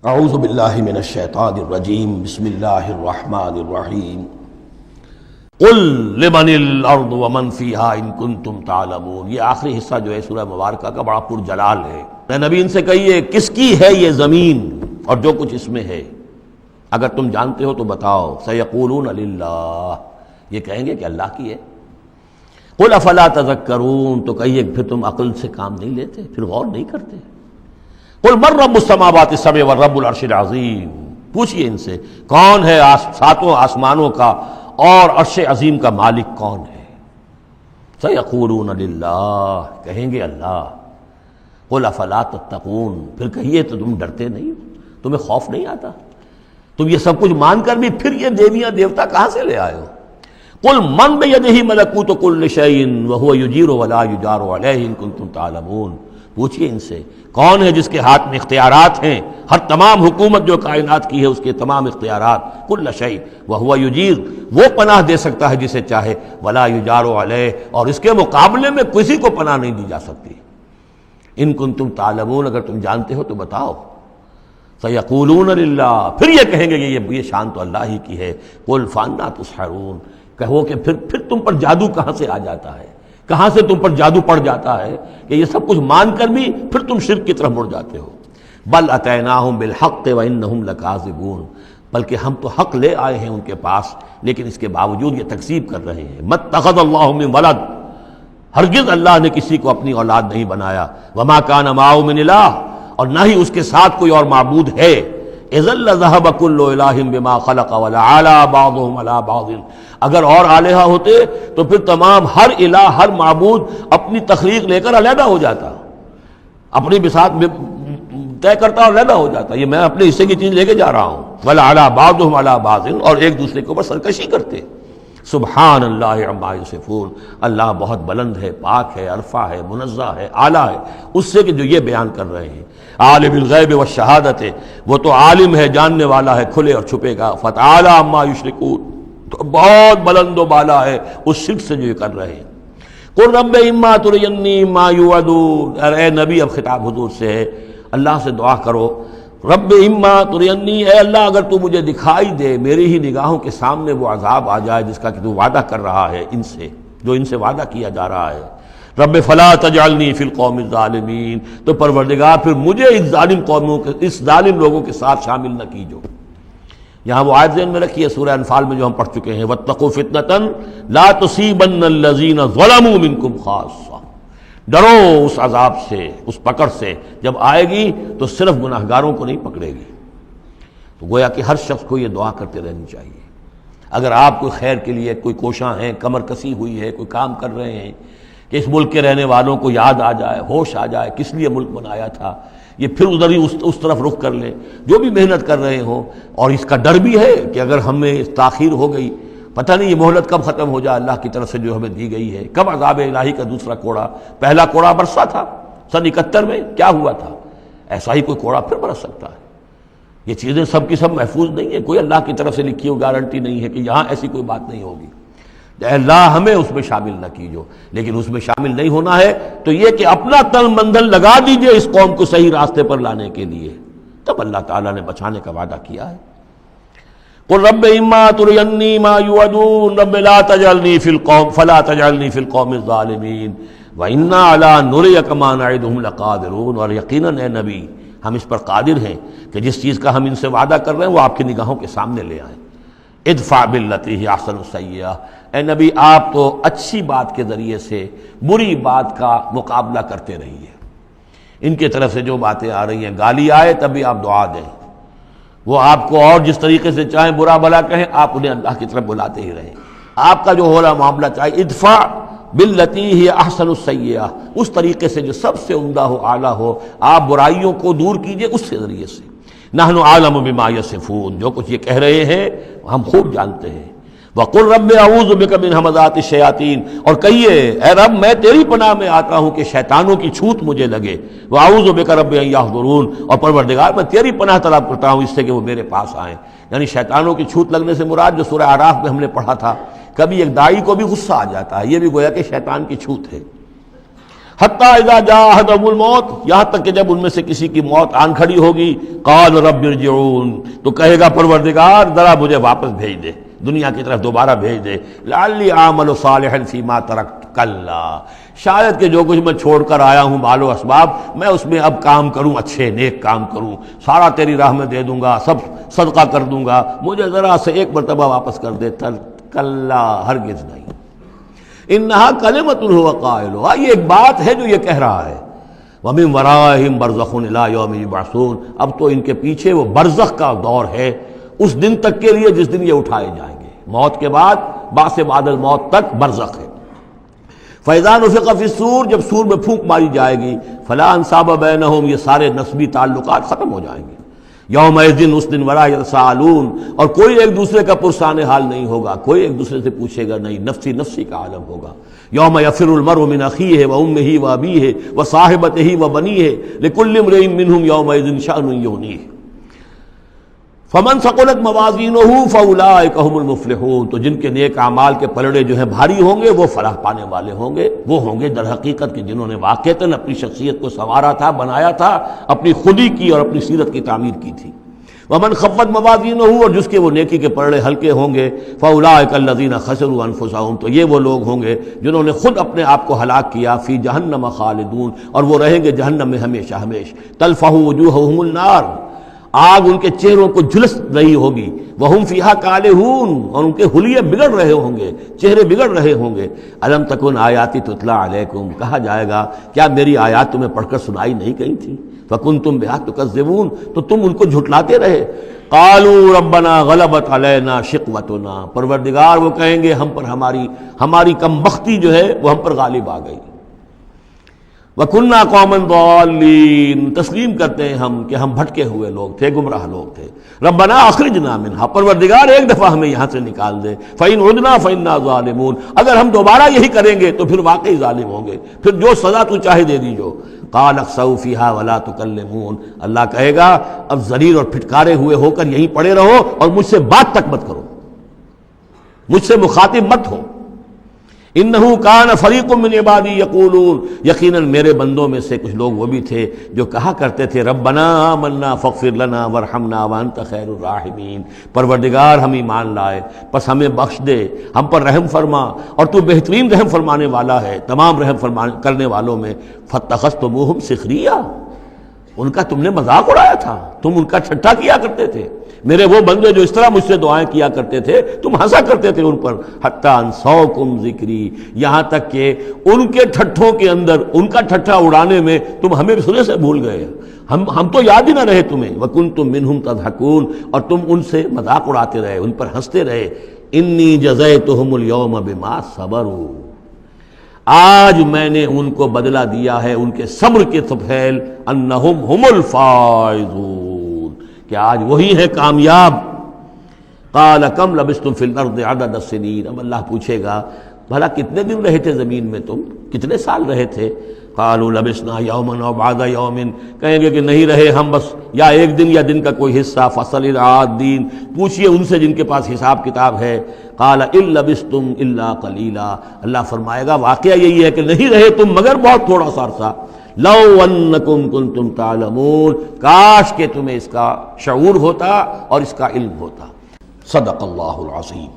اعوذ باللہ من الشیطان الرجیم بسم اللہ الرحمن الرحیم قل لمن الارض ومن فیہا ان کنتم تعلمون۔ یہ آخری حصہ جو ہے سورہ مبارکہ کا بڑا پرجلال ہے۔ اے نبی ان سے کہیے کس کی ہے یہ زمین اور جو کچھ اس میں ہے، اگر تم جانتے ہو تو بتاؤ۔ سیقولون للہ، یہ کہیں گے کہ اللہ کی ہے۔ قل افلا تذکرون، تو کہیے پھر تم عقل سے کام نہیں لیتے، پھر غور نہیں کرتے۔ قل من رب السماوات السبع والرب العرش العظیم، پوچھئے ان سے کون ہے ساتوں آسمانوں کا اور عرش عظیم کا مالک کون ہے؟ سیقولون للہ، کہیں گے اللہ۔ قل افلا تتقون، پھر کہیے تو تم ڈرتے نہیں، تمہیں خوف نہیں آتا؟ تم یہ سب کچھ مان کر بھی پھر یہ دیویاں دیوتا کہاں سے لے آئے ہو؟ قل من بیدہ ملکوت کل شیء وہو یجیر ولا یجار علیہ ان کنتم تعلمون، پوچھئے ان سے کون ہے جس کے ہاتھ میں اختیارات ہیں، ہر تمام حکومت جو کائنات کی ہے اس کے تمام اختیارات، کل شیء وہو یجیر، وہ پناہ دے سکتا ہے جسے چاہے، ولا یجار علیہ، اور اس کے مقابلے میں کسی کو پناہ نہیں دی جا سکتی۔ ان کنتم تعلمون، اگر تم جانتے ہو تو بتاؤ۔ سیقولون للہ، پھر یہ کہیں گے کہ یہ شان تو اللہ ہی کی ہے۔ قل فانا تسحرون، کہو کہ پھر تم پر جادو کہاں سے آ جاتا ہے، کہاں سے تم پر جادو پڑ جاتا ہے کہ یہ سب کچھ مان کر بھی پھر تم شرک کی طرف مڑ جاتے ہو۔ بل اتیناہم بالحق وانہم لکاذبون، بلکہ ہم تو حق لے آئے ہیں ان کے پاس، لیکن اس کے باوجود یہ تکذیب کر رہے ہیں۔ مَتَّخَذَ اللَّهُ مِن وَلَدٍ، ہرگز اللہ نے کسی کو اپنی اولاد نہیں بنایا۔ وَمَا كَانَ مَعَهُ مِنْ إِلَٰهٍ، اور نہ ہی اس کے ساتھ کوئی اور معبود ہے۔ اذا لذهب كل الہ بما خلق ولعلى بعضهم على بعض، اگر اور آلہہ ہوتے تو پھر تمام ہر الہ ہر معبود اپنی تخلیق لے کر علیحدہ ہو جاتا، اپنی بساط طے کرتا اور علیحدہ ہو جاتا۔ یہ میں اپنے حصے کی چیز لے کے جا رہا ہوں۔ ولعلى بعضهم على بعض، اور ایک دوسرے کے اوپر سرکشی کرتے۔ سبحان اللہ عما یصفون، اللہ بہت بلند ہے، پاک ہے، عرفہ ہے، منزہ ہے، اعلیٰ ہے اس سے کہ جو یہ بیان کر رہے ہیں۔ عالم الغیب والشہادت، وہ تو عالم ہے، جاننے والا ہے کھلے اور چھپے کا۔ فتعالی عما یشرکون، تو بہت بلند و بالا ہے اس شرک سے جو یہ کر رہے ہیں۔ قل رب اما ترینی ما یوعدون، اے نبی اب خطاب حضور سے ہے، اللہ سے دعا کرو، رب اما ترینی، اے اللہ اگر تو مجھے دکھائی دے، میری ہی نگاہوں کے سامنے وہ عذاب آ جائے جس کا کہ تو وعدہ کر رہا ہے ان سے، جو ان سے وعدہ کیا جا رہا ہے۔ رب فلا تجعلنی فی القوم الظالمین، تو پروردگار پھر مجھے اس ظالم قوموں کے، اس ظالم لوگوں کے ساتھ شامل نہ کیجو۔ یہاں وہ آیت ذہن میں رکھیے سورہ انفال میں جو ہم پڑھ چکے ہیں، واتقوا فتنۃ لا تصیبن الذین ظلموا منکم خاصہ، ڈرو اس عذاب سے، اس پکڑ سے، جب آئے گی تو صرف گناہگاروں کو نہیں پکڑے گی۔ تو گویا کہ ہر شخص کو یہ دعا کرتے رہنی چاہیے۔ اگر آپ کوئی خیر کے لیے کوئی کوشاں ہیں، کمر کسی ہوئی ہے، کوئی کام کر رہے ہیں کہ اس ملک کے رہنے والوں کو یاد آ جائے، ہوش آ جائے کس لیے ملک بنایا تھا، یہ پھر ادھر ہی اس طرف رخ کر لیں، جو بھی محنت کر رہے ہوں، اور اس کا ڈر بھی ہے کہ اگر ہمیں تاخیر ہو گئی، پتہ نہیں یہ مہلت کب ختم ہو جائے اللہ کی طرف سے جو ہمیں دی گئی ہے، کب عذاب الہی کا دوسرا کوڑا، پہلا کوڑا برسا تھا سن 71 میں، کیا ہوا تھا، ایسا ہی کوئی کوڑا پھر برس سکتا ہے۔ یہ چیزیں سب کی سب محفوظ نہیں ہیں، کوئی اللہ کی طرف سے لکھی ہوئی گارنٹی نہیں ہے کہ یہاں ایسی کوئی بات نہیں ہوگی۔ اے اللہ ہمیں اس میں شامل نہ کیجو، لیکن اس میں شامل نہیں ہونا ہے تو یہ کہ اپنا تن مندل لگا دیجئے اس قوم کو صحیح راستے پر لانے کے لیے، تب اللہ تعالیٰ نے بچانے کا وعدہ کیا ہے۔ قل رب اما ترینی ما یوعدون رب لا تجعلنی فی القوم فلا تجعلنی فی القوم الظالمین وانا علی نریک ما نعدہم لقادرون، اور یقیناً اے نبی ہم اس پر قادر ہیں کہ جس چیز کا ہم ان سے وعدہ کر رہے ہیں وہ آپ کی نگاہوں کے سامنے لے آئیں۔ ادفع باللتی ہی احسن السیئہ، اے نبی آپ تو اچھی بات کے ذریعے سے بری بات کا مقابلہ کرتے رہیے۔ ان کی طرف سے جو باتیں آ رہی ہیں، گالی آئے تب بھی آپ دعا دیں، وہ آپ کو اور جس طریقے سے چاہیں برا بھلا کہیں، آپ انہیں اللہ کی طرف بلاتے ہی رہیں۔ آپ کا جو ہو رہا معاملہ چاہے ادفع باللتی ہی احسن السیئہ، اس طریقے سے جو سب سے عمدہ ہو، اعلیٰ ہو، آپ برائیوں کو دور کیجئے اس کے ذریعے سے۔ نحن اعلم بما یصفون، جو کچھ یہ کہہ رہے ہیں ہم خوب جانتے ہیں۔ وقل رب اعوذ بک من ھمزات الشیاطین، اور کہیے اے رب میں تیری پناہ میں آتا ہوں کہ شیطانوں کی چھوت مجھے لگے۔ واعوذ بک رب ان یحضرون، اور پروردگار میں تیری پناہ طلب کرتا ہوں اس سے کہ وہ میرے پاس آئیں۔ یعنی شیطانوں کی چھوت لگنے سے مراد جو سورہ اعراف میں ہم نے پڑھا تھا، کبھی ایک داعی کو بھی غصہ آ جاتا ہے، یہ بھی گویا کہ شیطان کی چھوت ہے۔ حتیٰ اذا جاء احدهم الموت، یہاں تک کہ جب ان میں سے کسی کی موت آن کھڑی ہوگی، قال رب ارجعون، تو کہے گا پروردگار ذرا مجھے واپس بھیج دے، دنیا کی طرف دوبارہ بھیج دے، لعلی اعمل صالحا فیما ترکت، کلا، شاید کہ جو کچھ میں چھوڑ کر آیا ہوں مال و اسباب، میں اس میں اب کام کروں، اچھے نیک کام کروں، سارا تیری راہ میں دے دوں گا، سب صدقہ کر دوں گا، مجھے ذرا سے ایک مرتبہ واپس کر دے۔ کلا، ہرگز نہیں، انہا کلمۃ هو قائلھا، یہ ایک بات ہے جو یہ کہہ رہا ہے، ومن ورائہم برزخ الی یوم یبعثون، اب تو ان کے پیچھے وہ برزخ کا دور ہے، اس دن تک کے لیے جس دن یہ اٹھائے جائیں گے، موت کے بعد، بعث بعد الموت تک برزخ ہے۔ فَإِذَا نُفِخَ فِي الصُّورِ، جب سور میں پھونک ماری جائے گی، فَلَا أَنْسَابَ بَيْنَهُمْ، یہ سارے نسبی تعلقات ختم ہو جائیں گے، یومئذ، اس دن، ولا یتساءلون، اور کوئی ایک دوسرے کا پرسان حال نہیں ہوگا، کوئی ایک دوسرے سے پوچھے گا نہیں، نفسی نفسی کا عالم ہوگا۔ یوم یفر المرء من اخیہ وامہ وابیہ وصاحبتہ وبنیہ لکل امرئ منہم یومئذ شأن یغنیہ، فمن ثقلت موازینہ فاولئک هم المفلحون، تو جن کے نیک اعمال کے پلڑے جو ہیں بھاری ہوں گے وہ فلاح پانے والے ہوں گے، وہ ہوں گے در حقیقت کہ جنہوں نے واقعتاً اپنی شخصیت کو سنوارا تھا، بنایا تھا، اپنی خودی کی اور اپنی سیرت کی تعمیر کی تھی۔ ومن خفت موازینہ، اور جس کے وہ نیکی کے پلڑے ہلکے ہوں گے، فاولئک الذین خسروا انفسهم، تو یہ وہ لوگ ہوں گے جنہوں نے خود اپنے آپ کو ہلاک کیا، فی جہنم خالدون، اور وہ رہیں گے جہنم میں ہمیشہ ہمیش، تلفح وجوہہم النار، آگ ان کے چہروں کو جھلس رہی ہوگی، وہم فیہا کالہون، اور ان کے حلیے بگڑ رہے ہوں گے، چہرے بگڑ رہے ہوں گے۔ الم تکن آیاتی تتلی علیکم، کہا جائے گا کیا میری آیات تمہیں پڑھ کر سنائی نہیں گئی تھی؟ فکنتم بہا تکذبون، تو تم ان کو جھٹلاتے رہے۔ قالوا ربنا غلبت علینا شقوتنا، پروردگار وہ کہیں گے ہم پر ہماری کم بختی جو ہے وہ ہم پر غالب آ گئی۔ وَكُنَّا قَوْمًا ضَالِّينَ، تسلیم کرتے ہیں ہم کہ ہم بھٹکے ہوئے لوگ تھے، گمراہ لوگ تھے۔ ربنا اخرجنا منها، پروردگار ایک دفعہ ہمیں یہاں سے نکال دے۔ فَإِنْ عُدْنَا فَإِنَّا ظَالِمُونَ، اگر ہم دوبارہ یہی کریں گے تو پھر واقعی ظالم ہوں گے، پھر جو سزا تو چاہے دے دیجو۔ قَالَ اخْسَئُوا فِيهَا وَلَا تُكَلِّمُونَ، اللہ کہے گا اب ذلیل اور پھٹکارے ہوئے ہو کر یہیں پڑے رہو اور مجھ سے بات تک مت کرو، مجھ سے مخاطب مت ہو۔ انہو کان فریق من عبادی یقولون، یقیناً میرے بندوں میں سے کچھ لوگ وہ بھی تھے جو کہا کرتے تھے ربنا آمنا فاغفر لنا وارحمنا وانت خیر الراحمین، پروردگار ہم ایمان لائے پس ہمیں بخش دے، ہم پر رحم فرما اور تو بہترین رحم فرمانے والا ہے تمام رحم کرنے والوں میں۔ فاتخذتموہم سخریا، ان کا تم نے مذاق اڑایا تھا، تم ان کا ٹھٹھا کیا کرتے تھے، میرے وہ بندے جو اس طرح مجھ سے دعائیں کیا کرتے تھے تم ہنسا کرتے تھے ان پر۔ حتی انسوکم ذکری، یہاں تک کہ ان کے ٹھٹھوں کے اندر، ان کا ٹھٹھا اڑانے میں تم ہمیں سرے سے بھول گئے، ہم تو یاد ہی نہ رہے تمہیں۔ وکنتم منہم تضحکون، اور تم ان سے مذاق اڑاتے رہے، ان پر ہنستے رہے۔ انی جزیتہم اليوم بما صبروا، آج میں نے ان کو بدلہ دیا ہے ان کے صبر کے طفیل، انہم ہم الفائزون، کہ آج وہی ہے کامیاب۔ قال کم لبثتم فی الارض عدد السنین، اب اللہ پوچھے گا بھلا کتنے دن رہے تھے زمین میں، تم کتنے سال رہے تھے؟ قالوا لبثنا یوما او بعض یوم، کہیں گے کہ نہیں رہے ہم بس یا ایک دن یا دن کا کوئی حصہ۔ فصل العادین، پوچھئے ان سے جن کے پاس حساب کتاب ہے۔ قال ان لبثتم الا قلیلا، اللہ فرمائے گا واقعہ یہی ہے کہ نہیں رہے تم مگر بہت تھوڑا سا عرصہ۔ لو انکم کنتم تعلمون، کاش کہ تمہیں اس کا شعور ہوتا اور اس کا علم ہوتا۔ صدق اللہ العظیم۔